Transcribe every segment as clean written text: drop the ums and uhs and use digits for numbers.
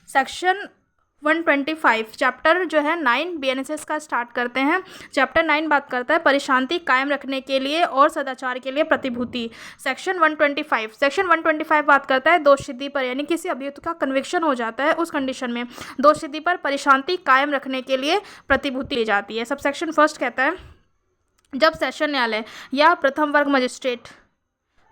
Section 125 chapter जो है 9 BNSS का स्टार्ट करते हैं। चैप्टर 9 बात करता है परिशांति कायम रखने के लिए और सदाचार के लिए प्रतिभूति। सेक्शन 125 बात करता है दोषसिद्धि पर, यानी किसी अभियुक्त का कन्विक्शन हो जाता है उस कंडीशन में दोषसिद्धि पर परिशांति कायम रखने के लिए प्रतिभूति ली जाती है। सब सेक्शन फर्स्ट कहता है जब सेशन न्यायालय या प्रथम वर्ग मजिस्ट्रेट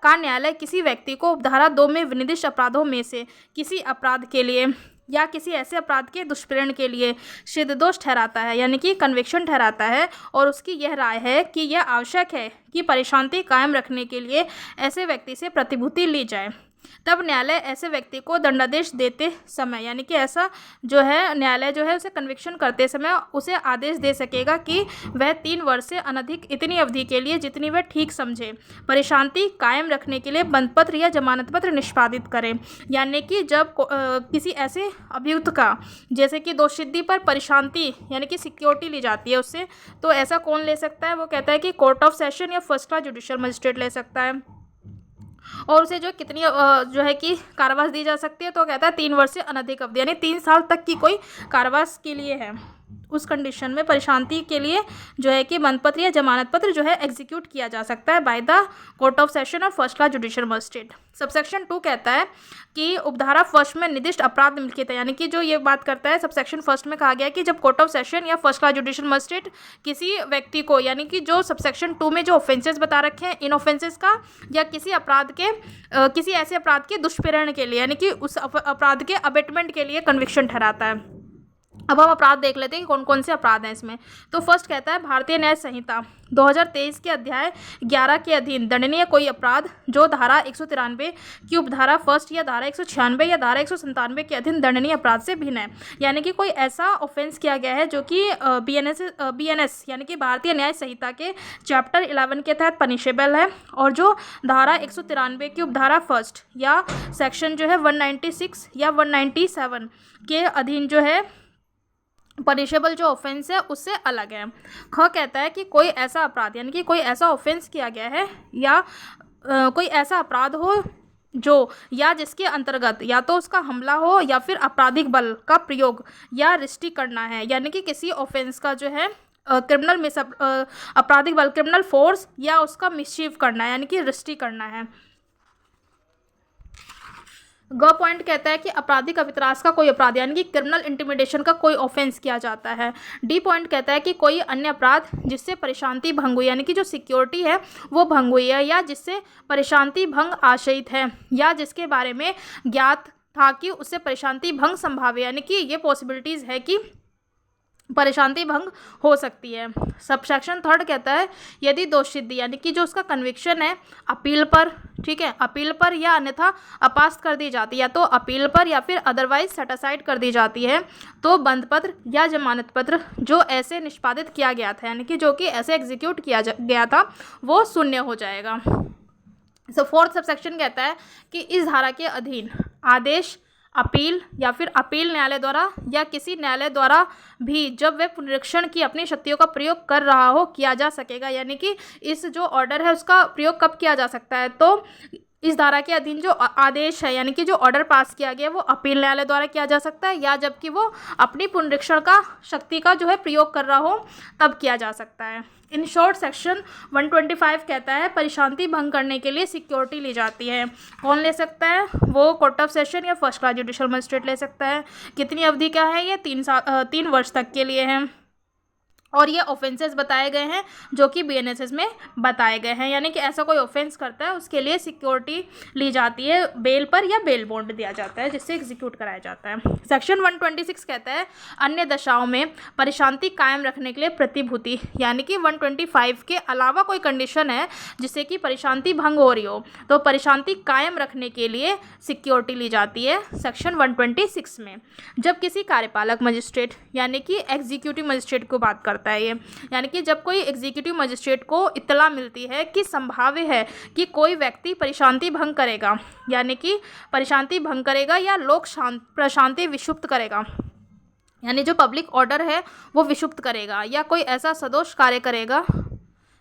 का न्यायालय किसी व्यक्ति को उपधारा 2 में विनिर्दिष्ट अपराधों में से किसी अपराध के लिए या किसी ऐसे अपराध के दुष्प्रेरण के लिए सिद्ध दोष ठहराता है, यानी कि कन्विक्शन ठहराता है, और उसकी यह राय है कि यह आवश्यक है कि परिशांति कायम रखने के लिए ऐसे व्यक्ति से प्रतिभूति ली जाए, तब न्यायालय ऐसे व्यक्ति को दंडादेश देते समय, यानी कि ऐसा जो है न्यायालय जो है उसे कन्विक्शन करते समय उसे आदेश दे सकेगा कि वह 3 वर्ष से अनधिक इतनी अवधि के लिए जितनी वह ठीक समझे परिशांति कायम रखने के लिए बंधपत्र या जमानत पत्र निष्पादित करे। यानी कि जब किसी ऐसे अभियुक्त का जैसे कि दोषसिद्धि पर परिशांति यानी कि सिक्योरिटी ली जाती है उससे, तो ऐसा कौन ले सकता है? वो कहता है कि कोर्ट ऑफ सेशन या फर्स्ट क्लास जुडिशियल मजिस्ट्रेट ले सकता है, और उसे जो कितनी जो है कि कारावास दी जा सकती है, तो कहता है 3 वर्ष से अनधिक अवधि, यानी 3 साल तक की कोई कारावास के लिए है। उस कंडीशन में परिशांति के लिए जो है कि बंधपत्र या जमानत पत्र जो है एग्जीक्यूट किया जा सकता है by the court of session और first class judicial magistrate. Subsection 2 कहता है कि उपधारा फर्स्ट में निर्दिष्ट अपराध मिल्कियत है, यानी कि जो ये बात करता है सबसेक्शन फर्स्ट में कहा गया है कि जब कोर्ट ऑफ सेशन या फर्स्ट क्लास जुडिशियल मजिस्ट्रेट किसी व्यक्ति को, यानी कि जो सबसेक्शन 2 में जो ऑफेंसेस बता रखे हैं इन ऑफेंसेस का या किसी अपराध के किसी ऐसे अपराध के दुष्प्रेरण के लिए, यानी कि उस अपराध के अबेटमेंट के लिए कन्विक्शन ठहराता है। अब हम अपराध देख लेते हैं कि कौन कौन से अपराध हैं इसमें। तो फर्स्ट कहता है भारतीय न्याय संहिता 2023 के अध्याय 11 के अधीन दंडनीय कोई अपराध जो धारा 193 की उपधारा फर्स्ट या धारा 196 या धारा 197 के अधीन दंडनीय अपराध से भिन्न है, यानी कि कोई ऐसा ऑफेंस किया गया है जो कि बीएनएस यानी कि भारतीय न्याय संहिता के चैप्टर 11 के तहत पनिशेबल है, और जो धारा 193 की उपधारा फर्स्ट या सेक्शन जो है 196 या 197 के अधीन जो है पनिशेबल जो ऑफेंस है उससे अलग है। ख कहता है कि कोई ऐसा अपराध यानी कि कोई ऐसा ऑफेंस किया गया है या कोई ऐसा अपराध हो जो या जिसके अंतर्गत या तो उसका हमला हो या फिर आपराधिक बल का प्रयोग या रिष्टी करना है, यानी कि किसी ऑफेंस का जो है आपराधिक बल क्रिमिनल फोर्स या उसका मिसचीफ करना है, यानी कि रिष्टी करना है। ग पॉइंट कहता है कि आपराधिक अवित्रास का कोई अपराध यानी कि क्रिमिनल इंटिमिडेशन का कोई ऑफेंस किया जाता है। डी पॉइंट कहता है कि कोई अन्य अपराध जिससे परिशांति भंग हुई, यानी कि जो सिक्योरिटी है वो भंग हुई है, या जिससे परिशांति भंग आशयित है, या जिसके बारे में ज्ञात था कि उससे परिशांति भंग संभाव्य, यानी कि ये पॉसिबिलिटीज़ है कि परेशानी भंग हो सकती है। सबसेक्शन 3 कहता है यदि दोषसिद्धि यानी कि जो उसका कन्विक्शन है अपील पर, ठीक है, अपील पर या अन्यथा अपास्त कर दी जाती है, या तो अपील पर या फिर अदरवाइज सेटासाइड कर दी जाती है, तो बंधपत्र या जमानत पत्र जो ऐसे निष्पादित किया गया था यानी कि जो कि ऐसे एग्जीक्यूट किया गया था वो शून्य हो जाएगा। फोर्थ सबसेक्शन कहता है कि इस धारा के अधीन आदेश अपील या फिर अपील न्यायालय द्वारा या किसी न्यायालय द्वारा भी जब वह पुनरीक्षण की अपनी शक्तियों का प्रयोग कर रहा हो किया जा सकेगा, यानी कि इस जो ऑर्डर है उसका प्रयोग कब किया जा सकता है, तो इस धारा के अधीन जो आदेश है यानी कि जो ऑर्डर पास किया गया वो अपील न्यायालय द्वारा किया जा सकता है, या जबकि वो अपनी पुनरीक्षण का शक्ति का जो है प्रयोग कर रहा हो तब किया जा सकता है। इन शॉर्ट सेक्शन 125 कहता है परिशांति भंग करने के लिए सिक्योरिटी ली जाती है। कौन ले सकता है? वो कोर्ट ऑफ सेशन या फर्स्ट क्लास जुडिशियल मजिस्ट्रेट ले सकता है। कितनी अवधि का है ये? 3 वर्ष तक के लिए है, और ये ऑफेंसेस बताए गए हैं जो कि बीएनएसएस में बताए गए हैं, यानी कि ऐसा कोई ऑफेंस करता है उसके लिए सिक्योरिटी ली जाती है, बेल पर या बेल बॉन्ड दिया जाता है जिससे एग्जीक्यूट कराया जाता है। सेक्शन 126 कहता है अन्य दशाओं में परिशांति कायम रखने के लिए प्रतिभूति, यानी कि 125 के अलावा कोई कंडीशन है जिससे कि परिशांति भंग हो रही हो तो परिशांति कायम रखने के लिए सिक्योरिटी ली जाती है सेक्शन 126 में। जब किसी कार्यपालक मजिस्ट्रेट यानी कि एग्जीक्यूटिव मजिस्ट्रेट को बात करता है ये, यानी कि जब कोई एग्जीक्यूटिव मजिस्ट्रेट को इत्तला मिलती है कि संभाव्य है कि कोई व्यक्ति परिशांति भंग करेगा, यानी कि परिशांति भंग करेगा या लोक प्रशांति विक्षुब्ध करेगा, यानी जो पब्लिक ऑर्डर है वो विक्षुब्ध करेगा, या कोई ऐसा सदोष कार्य करेगा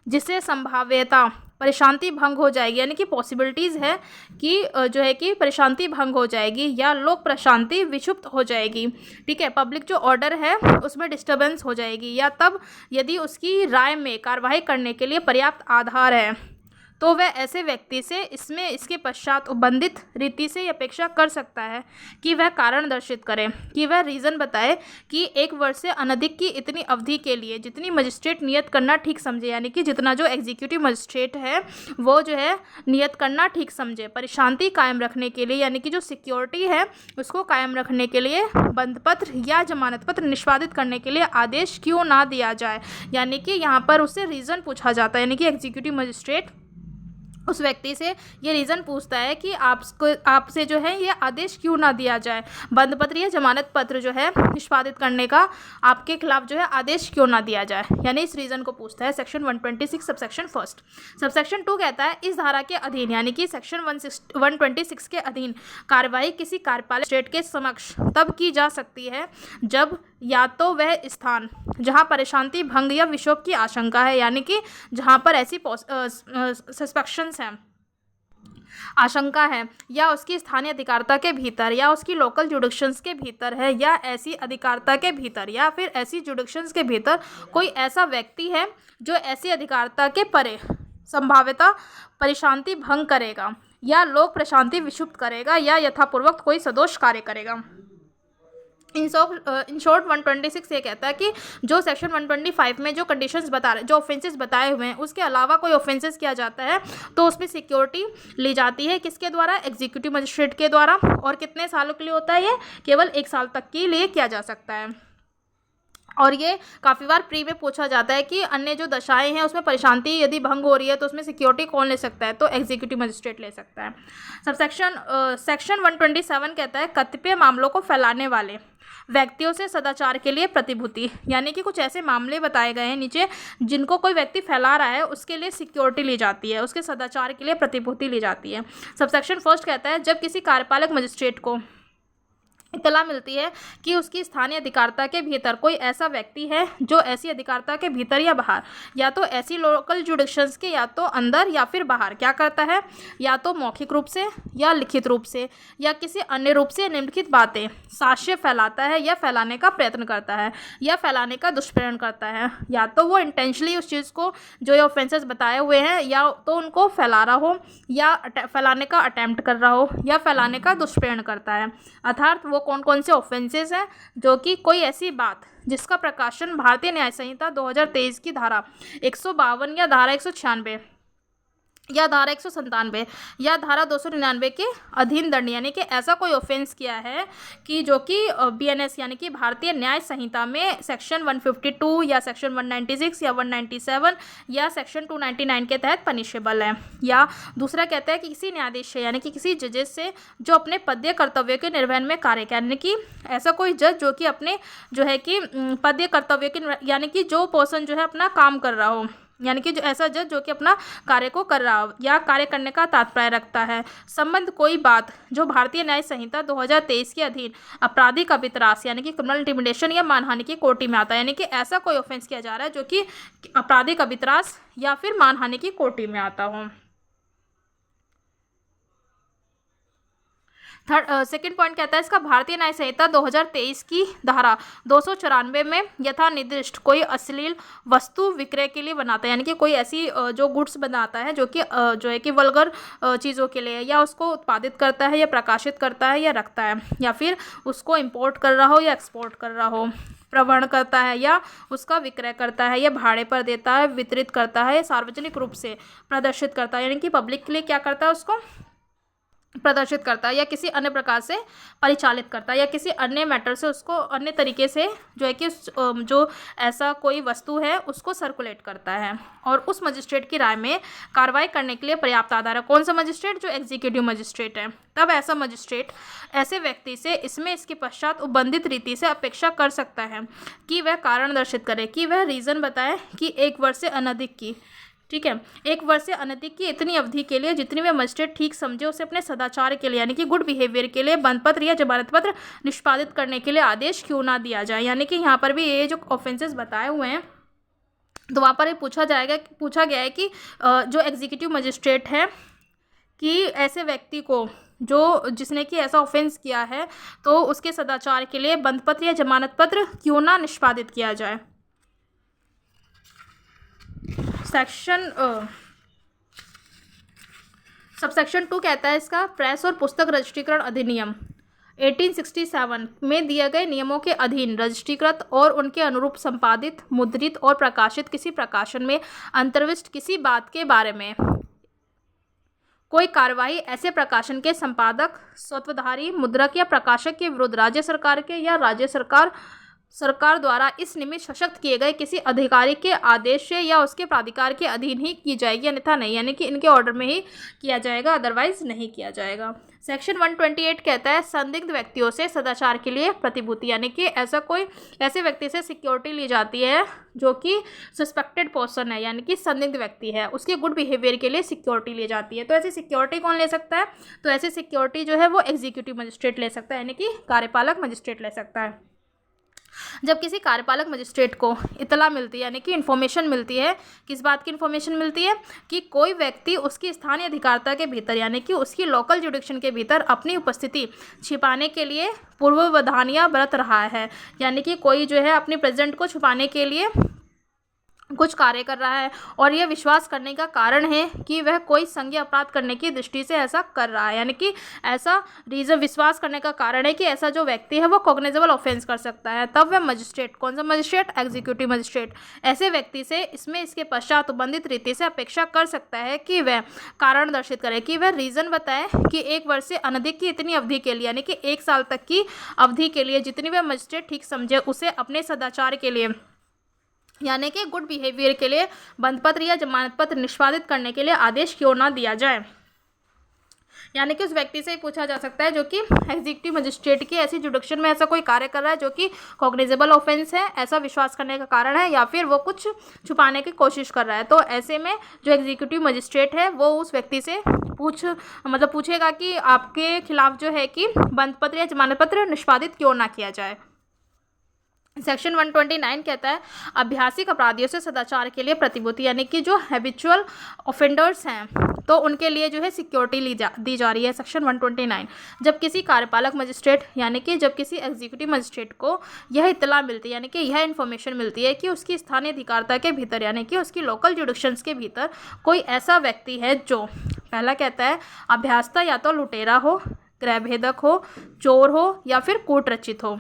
जिससे संभाव्यता परेशानी भंग हो जाएगी, यानी कि पॉसिबिलिटीज़ है कि जो है कि परेशानी भंग हो जाएगी या लोक प्रशांति विक्षुब्ध हो जाएगी। ठीक है, पब्लिक जो ऑर्डर है उसमें डिस्टर्बेंस हो जाएगी, या तब यदि उसकी राय में कार्रवाई करने के लिए पर्याप्त आधार है तो वह ऐसे व्यक्ति से इसके पश्चात उबंधित रीति से अपेक्षा कर सकता है कि वह कारण दर्शित करे, कि वह रीज़न बताए कि 1 वर्ष से अनधिक की इतनी अवधि के लिए जितनी मजिस्ट्रेट नियत करना ठीक समझे, यानी कि जितना जो एग्जीक्यूटिव मजिस्ट्रेट है वो जो है नियत करना ठीक समझे, परेशानी कायम रखने के लिए, यानी कि जो सिक्योरिटी है उसको कायम रखने के लिए बंधपत्र या जमानत पत्र निष्पादित करने के लिए आदेश क्यों ना दिया जाए। यानी कि यहाँ पर उससे रीज़न पूछा जाता है, यानी कि एग्जीक्यूटिव मजिस्ट्रेट उस व्यक्ति से ये रीज़न पूछता है कि आपसे जो है ये आदेश क्यों ना दिया जाए, बंध पत्र या जमानत पत्र जो है निष्पादित करने का आपके खिलाफ जो है आदेश क्यों ना दिया जाए, यानी इस रीज़न को पूछता है। Section 126 subsection 1। सबसेक्शन 2 कहता है इस धारा के अधीन, यानी कि सेक्शन 126 के अधीन कार्यवाही किसी कार्यपालक मजिस्ट्रेट के समक्ष तब की जा सकती है जब या तो वह स्थान जहां परेशानी भंग या विक्षोभ की आशंका है, यानी कि जहां पर ऐसी सस्पेक्शंस हैं, आशंका है, या उसकी स्थानीय अधिकारिता के भीतर या उसकी लोकल जुडिक्शंस के भीतर है, या ऐसी अधिकारिता के भीतर या फिर ऐसी जुडिक्शंस के भीतर कोई ऐसा व्यक्ति है जो ऐसी अधिकारिता के परे संभाव्यता परेशानी भंग करेगा या लोक प्रशांति विक्षुब्ध करेगा या यथापूर्वक कोई सदोष कार्य करेगा। इन शॉर्ट 126 ये कहता है कि जो सेक्शन 125 में जो कंडीशंस जो ऑफेंसेस बताए हुए हैं उसके अलावा कोई ऑफेंसेस किया जाता है तो उसमें सिक्योरिटी ली जाती है, किसके द्वारा, एग्जीक्यूटिव मजिस्ट्रेट के द्वारा, और कितने सालों के लिए होता है ये, केवल 1 साल तक के लिए किया जा सकता है। और ये काफ़ी बार प्री में पूछा जाता है कि अन्य जो दशाएं हैं उसमें परेशानी यदि भंग हो रही है तो उसमें सिक्योरिटी कौन ले सकता है, तो एग्जीक्यूटिव मजिस्ट्रेट ले सकता है। सेक्शन 127 कहता है कतिपय मामलों को फैलाने वाले व्यक्तियों से सदाचार के लिए प्रतिभूति, यानी कि कुछ ऐसे मामले बताए गए हैं नीचे जिनको कोई व्यक्ति फैला रहा है उसके लिए सिक्योरिटी ली जाती है, उसके सदाचार के लिए प्रतिभूति ली जाती है। सबसेक्शन 1 कहता है जब किसी कार्यपालक मजिस्ट्रेट को इत्तला मिलती है कि उसकी स्थानीय अधिकारिता के भीतर कोई ऐसा व्यक्ति है जो ऐसी अधिकारिता के भीतर या बाहर या तो ऐसी लोकल जुडिक्शंस के या तो अंदर या फिर बाहर क्या करता है, या तो मौखिक रूप से या लिखित रूप से या किसी अन्य रूप से निम्नलिखित बातें साक्ष्य फैलाता है या फैलाने का प्रयत्न करता है या फैलाने का दुष्प्रेरण करता है, या तो वो इंटेंशनली उस चीज़ को जो ये ऑफेंसेस बताए हुए हैं या तो उनको फैला रहा हो या फैलाने का अटैम्प्ट कर रहा हो या फैलाने का दुष्प्रेरण करता है। अर्थात वो कौन कौन से ऑफेंसेस हैं जो कि कोई ऐसी बात जिसका प्रकाशन भारतीय न्याय संहिता 2023 की धारा 152 या धारा 196 या धारा 197 या धारा 299 के अधीन दंड, यानी कि ऐसा कोई ऑफेंस किया है कि जो कि BNS यानी कि भारतीय न्याय संहिता में सेक्शन 152 या सेक्शन 196 या 197 या सेक्शन 299 के तहत पनिशेबल है। या दूसरा कहता है कि किसी न्यायाधीश से यानी कि किसी जजेस से जो अपने पदीय कर्तव्य के निर्वहन में कार्य करे, यानी कि ऐसा कोई जज जो कि अपने जो है कि पदीय कर्तव्य के यानी कि जो पर्सन जो है अपना काम कर रहा हो, यानी कि जो ऐसा जज जो कि अपना कार्य को कर रहा हो या कार्य करने का तात्पर्य रखता है, संबंध कोई बात जो भारतीय न्याय संहिता 2023 के अधीन आपराधिक अभितरास यानी कि क्रिमिनल इंटिमिडेशन या मानहानि की कोटि में आता है, यानी कि ऐसा कोई ऑफेंस किया जा रहा है जो कि आपराधिक अभितरास या फिर मानहानि की कोटि में आता हो। सेकंड पॉइंट कहता है इसका भारतीय न्याय संहिता 2023 की धारा 294 में यथा निर्दिष्ट कोई अश्लील वस्तु विक्रय के लिए बनाता है, यानी कि कोई ऐसी जो गुड्स बनाता है जो कि जो है कि वल्गर चीज़ों के लिए या उसको उत्पादित करता है या प्रकाशित करता है या रखता है या फिर उसको इंपोर्ट कर रहा हो या एक्सपोर्ट कर रहा हो, प्रवहन करता है या उसका विक्रय करता है या भाड़े पर देता है, वितरित करता है या सार्वजनिक रूप से प्रदर्शित करता है, यानी कि पब्लिक के लिए क्या करता है उसको प्रदर्शित करता है या किसी अन्य प्रकार से परिचालित करता है या किसी अन्य मैटर से उसको अन्य तरीके से जो है कि जो ऐसा कोई वस्तु है उसको सर्कुलेट करता है और उस मजिस्ट्रेट की राय में कार्रवाई करने के लिए पर्याप्त आधार है। कौन सा मजिस्ट्रेट? जो एग्जीक्यूटिव मजिस्ट्रेट है। तब ऐसा मजिस्ट्रेट ऐसे व्यक्ति से इसमें इसके पश्चात उबंधित रीति से अपेक्षा कर सकता है कि वह कारण दर्शित करे, कि वह रीज़न बताए कि 1 वर्ष से अनधिक की, ठीक है, 1 वर्ष से अनधिक की इतनी अवधि के लिए जितनी वह मजिस्ट्रेट ठीक समझे उसे अपने सदाचार के लिए यानी कि गुड बिहेवियर के लिए बंध पत्र या जमानत पत्र निष्पादित करने के लिए आदेश क्यों ना दिया जाए। यानी कि यहाँ पर भी ये जो ऑफेंसेस बताए हुए हैं तो वहाँ पर ये पूछा गया है कि जो एग्जीक्यूटिव मजिस्ट्रेट है कि ऐसे व्यक्ति को जिसने कि ऐसा ऑफेंस किया है तो उसके सदाचार के लिए बंधपत्र या जमानत पत्र क्यों ना निष्पादित किया जाए। सबसेक्शन 2 कहता है इसका, प्रेस और पुस्तक रजिस्ट्रीकरण अधिनियम 1867 में दिए गए नियमों के अधीन रजिस्ट्रीकृत और उनके अनुरूप संपादित, मुद्रित और प्रकाशित किसी प्रकाशन में अंतर्विष्ट किसी बात के बारे में कोई कार्यवाही ऐसे प्रकाशन के संपादक, स्वत्वधारी, मुद्रक या प्रकाशक के विरुद्ध राज्य सरकार के या राज्य सरकार द्वारा इस निमित्त सशक्त किए गए किसी अधिकारी के आदेश से या उसके प्राधिकार के अधीन ही की जाएगी, अन्यथा नहीं, यानी कि इनके ऑर्डर में ही किया जाएगा, अदरवाइज नहीं किया जाएगा। सेक्शन 128 कहता है संदिग्ध व्यक्तियों से सदाचार के लिए प्रतिभूति, यानी कि ऐसे व्यक्ति से सिक्योरिटी ली जाती है जो कि सस्पेक्टेड पर्सन है, यानी कि संदिग्ध व्यक्ति है, उसके गुड बिहेवियर के लिए सिक्योरिटी ली जाती है। तो ऐसी सिक्योरिटी कौन ले सकता है? तो ऐसी सिक्योरिटी जो है वो एग्जीक्यूटिव मजिस्ट्रेट ले सकता है, यानी कि कार्यपालक मजिस्ट्रेट ले सकता है। जब किसी कार्यपालक मजिस्ट्रेट को इतला मिलती है, यानी कि इन्फॉर्मेशन मिलती है, किस बात की इन्फॉर्मेशन मिलती है कि कोई व्यक्ति उसकी स्थानीय अधिकारिता के भीतर, यानी कि उसकी लोकल जुडिक्शन के भीतर अपनी उपस्थिति छिपाने के लिए पूर्ववधानियां बरत रहा है, यानी कि कोई जो है अपनी प्रेजेंट को छुपाने के लिए कुछ कार्य कर रहा है और यह विश्वास करने का कारण है कि वह कोई संज्ञेय अपराध करने की दृष्टि से ऐसा कर रहा है, यानी कि ऐसा रीजन विश्वास करने का कारण है कि ऐसा जो व्यक्ति है वो कॉग्निजेबल ऑफेंस कर सकता है, तब वह मजिस्ट्रेट, कौन सा मजिस्ट्रेट? एग्जीक्यूटिव मजिस्ट्रेट, ऐसे व्यक्ति से इसके पश्चात उबंधित रीति से अपेक्षा कर सकता है कि वह कारण दर्शित करे, कि वह रीजन बताए कि 1 वर्ष से अनधिक की इतनी अवधि के लिए, यानी कि 1 साल तक की अवधि के लिए जितनी वह मजिस्ट्रेट ठीक समझे उसे अपने सदाचार के लिए, यानी कि गुड बिहेवियर के लिए बंधपत्र या जमानत पत्र निष्पादित करने के लिए आदेश क्यों ना दिया जाए। यानी कि उस व्यक्ति से ही पूछा जा सकता है जो कि एग्जीक्यूटिव मजिस्ट्रेट की ऐसी जुडिक्शन में ऐसा कोई कार्य कर रहा है जो कि कॉग्निजेबल ऑफेंस है, ऐसा विश्वास करने का कारण है, या फिर वो कुछ छुपाने की कोशिश कर रहा है। तो ऐसे में जो एग्जीक्यूटिव मजिस्ट्रेट है वो उस व्यक्ति से पूछेगा कि आपके खिलाफ जो है कि बंधपत्र या जमानत पत्र निष्पादित क्यों ना किया जाए। सेक्शन 129 कहता है अभ्यासिक अपराधियों से सदाचार के लिए प्रतिभूति, यानी कि जो हैबिचुअल ऑफेंडर्स हैं तो उनके लिए जो है सिक्योरिटी दी जा रही है। सेक्शन 129, जब किसी कार्यपालक मजिस्ट्रेट, यानी कि जब किसी एग्जीक्यूटिव मजिस्ट्रेट को यह इत्तला मिलती है, यानी कि यह इन्फॉर्मेशन मिलती है कि उसकी स्थानीय अधिकारिता के भीतर, यानी कि उसकी लोकल जुडिक्शंस के भीतर कोई ऐसा व्यक्ति है जो, पहला कहता है अभ्यासता या तो लुटेरा हो, गृहभेदक हो, चोर हो या फिर कूटरचित हो,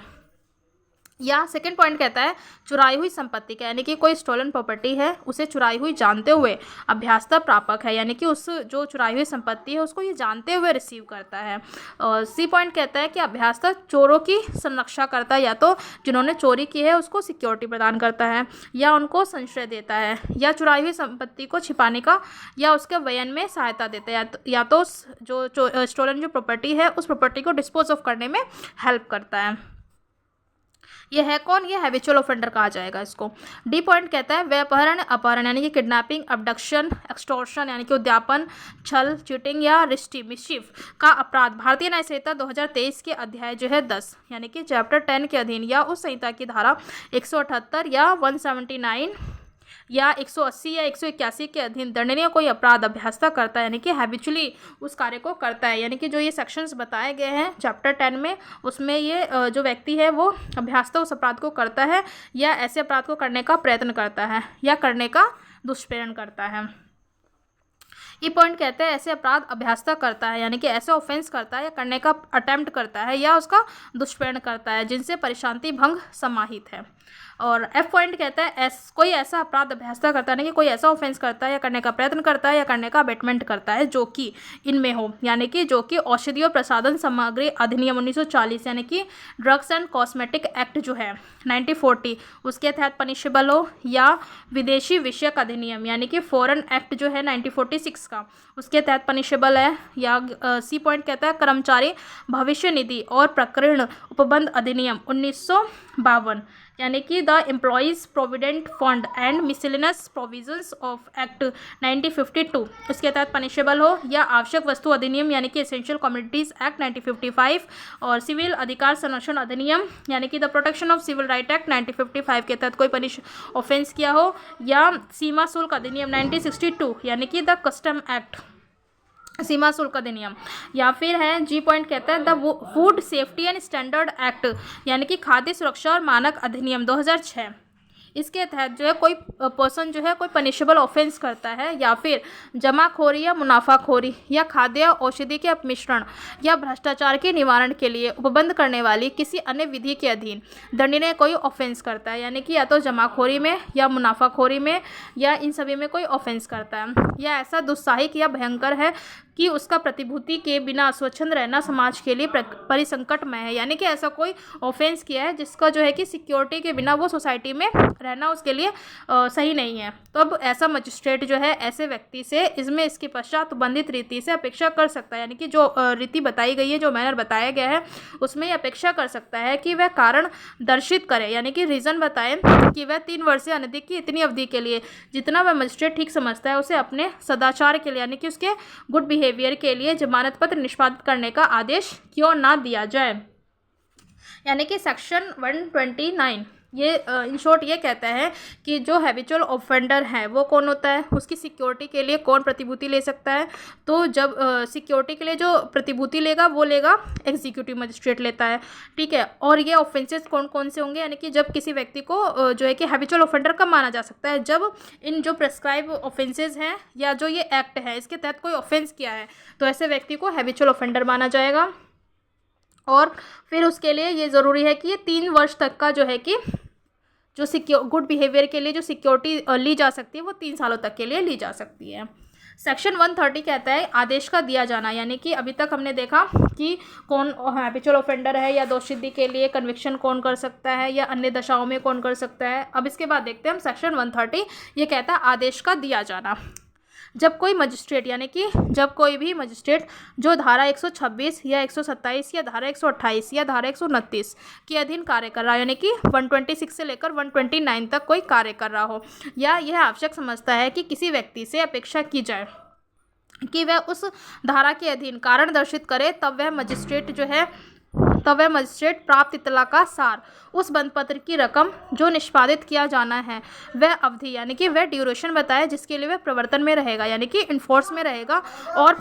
या सेकंड पॉइंट कहता है चुराई हुई संपत्ति का, यानी कि कोई स्टोलन प्रॉपर्टी है उसे चुराई हुई जानते हुए अभ्यासता प्रापक है, यानी कि उस जो चुराई हुई संपत्ति है उसको ये जानते हुए रिसीव करता है। और सी पॉइंट कहता है कि अभ्यासता चोरों की संरक्षा करता है, या तो जिन्होंने चोरी की है उसको सिक्योरिटी प्रदान करता है या उनको संशय देता है, या चुराई हुई संपत्ति को छिपाने का या उसके वयन में सहायता देता है, या तो जो स्टोलन जो प्रॉपर्टी है उस प्रॉपर्टी को डिस्पोज ऑफ करने में हेल्प करता है। ये है कौन? ये हैबिचुअल ऑफेंडर कहा जाएगा इसको। डी पॉइंट कहता है व्यापहरण, अपहरण, यानी कि किडनैपिंग, अबडक्शन, एक्सटॉर्शन, यानी कि उद्यापन, छल, चीटिंग या मिसचिफ का अपराध भारतीय न्याय संहिता 2023 के अध्याय जो है 10, यानी कि चैप्टर 10 के अधीन या उस संहिता की धारा 178 या 179 या 180 या 181 के अधीन दंडनीय कोई अपराध अभ्यासता करता है, यानी कि हैबिचुअली उस कार्य को करता है, यानी कि जो ये सेक्शंस बताए गए हैं चैप्टर 10 में, उसमें ये जो व्यक्ति है वो अभ्यासता उस अपराध को करता है या ऐसे अपराध को करने का प्रयत्न करता है या करने का दुष्प्रेरण करता है। ई पॉइंट कहते हैं ऐसे अपराध अभ्यासता करता है, यानी कि ऐसे ऑफेंस करता है या करने का अटेम्प्ट करता है या उसका दुष्प्रेरण करता है जिनसे परिशांति भंग समाहित है। और एफ पॉइंट कहता है कोई ऐसा अपराध अभ्यासता करता है, कि कोई ऐसा ऑफेंस करता है या करने का प्रयत्न करता है या करने का अबेटमेंट करता है जो कि इनमें हो, यानी कि जो कि औषधि और प्रसाधन सामग्री अधिनियम 1940, यानी कि ड्रग्स एंड कॉस्मेटिक एक्ट जो है 1940 उसके तहत पनिशेबल हो, या विदेशी विषयक अधिनियम यानी कि फॉरेन एक्ट जो है 1946 का उसके तहत पनिशेबल है। या सी पॉइंट कहता है कर्मचारी भविष्य निधि और प्रकरण उपबंध अधिनियम 1952 यानी कि the employees provident fund and miscellaneous provisions of act 1952 उसके तहत पनिशेबल हो, या आवश्यक वस्तु अधिनियम यानी कि एसेंशियल कमोडिटीज़ एक्ट 1955 और सिविल अधिकार संरक्षण अधिनियम यानी कि the protection of civil right act 1955 के तहत कोई ऑफेंस किया हो, या सीमा शुल्क अधिनियम 1962 यानी कि द कस्टम एक्ट सीमा शुल्क अधिनियम, या फिर है जी पॉइंट कहता है the food safety and standard act यानी कि खाद्य सुरक्षा और मानक अधिनियम 2006। इसके तहत जो है कोई पर्सन जो है कोई पनिशेबल ऑफेंस करता है, या फिर जमाखोरी या मुनाफाखोरी या खाद्य औषधि के अपमिश्रण या भ्रष्टाचार के निवारण के लिए उपबंध करने वाली किसी अन्य विधि के अधीन दंडनीय कोई ऑफेंस करता है, यानी कि या तो जमाखोरी में या मुनाफाखोरी में या इन सभी में कोई ऑफेंस करता है, या ऐसा दुस्साहिक या भयंकर है कि उसका प्रतिभूति के बिना स्वच्छंद रहना समाज के लिए परिसंकटमय है, यानी कि ऐसा कोई ऑफेंस किया है जिसका जो है कि सिक्योरिटी के बिना वो सोसाइटी में रहना उसके लिए सही नहीं है। तो अब ऐसा मजिस्ट्रेट जो है ऐसे व्यक्ति से इसमें इसके पश्चात बंधित रीति से अपेक्षा कर सकता है, यानी कि जो रीति बताई गई है, जो मैनर बताया गया है उसमें अपेक्षा कर सकता है कि वह कारण दर्शित करे, यानी कि रीज़न बताए कि वह 3 वर्ष से अनधिक की इतनी अवधि के लिए जितना वह मजिस्ट्रेट ठीक समझता है उसे अपने सदाचार के लिए यानी कि उसके गुड बिहेवियर के लिए जमानत पत्र निष्पादित करने का आदेश क्यों ना दिया जाए। यानी कि सेक्शन 129 ये इन शॉर्ट ये कहता है कि जो हैबिचुअल ऑफेंडर है वो कौन होता है, उसकी सिक्योरिटी के लिए कौन प्रतिभूति ले सकता है। तो जब सिक्योरिटी के लिए जो प्रतिभूति लेगा वो लेगा एग्जीक्यूटिव मजिस्ट्रेट लेता है, ठीक है। और ये ऑफेंसेस कौन कौन से होंगे, यानी कि जब किसी व्यक्ति को जो है कि हैबिचुअल ऑफेंडर कब माना जा सकता है, जब इन जो प्रेस्क्राइब ऑफेंसेज हैं या जो ये एक्ट है इसके तहत कोई ऑफेंस किया है तो ऐसे व्यक्ति को हैबिचुअल ऑफेंडर माना जाएगा। और फिर उसके लिए ये ज़रूरी है कि ये 3 वर्ष तक का जो है कि जो गुड बिहेवियर के लिए जो सिक्योरिटी ली जा सकती है वो 3 सालों तक के लिए ली जा सकती है। सेक्शन 130 कहता है आदेश का दिया जाना, यानी कि अभी तक हमने देखा कि कौन हैबिचुअल ऑफेंडर है या दोषसिद्धि के लिए कन्विक्शन कौन कर सकता है या अन्य दशाओं में कौन कर सकता है। अब इसके बाद देखते हैं हम सेक्शन 130 ये कहता है आदेश का दिया जाना। जब कोई मजिस्ट्रेट यानी कि जब कोई भी मजिस्ट्रेट जो धारा 126 या 127 या धारा 128 या धारा 129 के अधीन कार्य कर रहा है, यानी कि 126 से लेकर 129 तक कोई कार्य कर रहा हो, या यह आवश्यक समझता है कि किसी व्यक्ति से अपेक्षा की जाए कि वह उस धारा के अधीन कारण दर्शित करे, तब वह मजिस्ट्रेट प्राप्त इत्तला का सार, उस बंद पत्र की रकम जो निष्पादित किया जाना है, वह अवधि यानी कि वह ड्यूरेशन बताए जिसके लिए वह प्रवर्तन में रहेगा, यानी कि इन्फोर्स में रहेगा और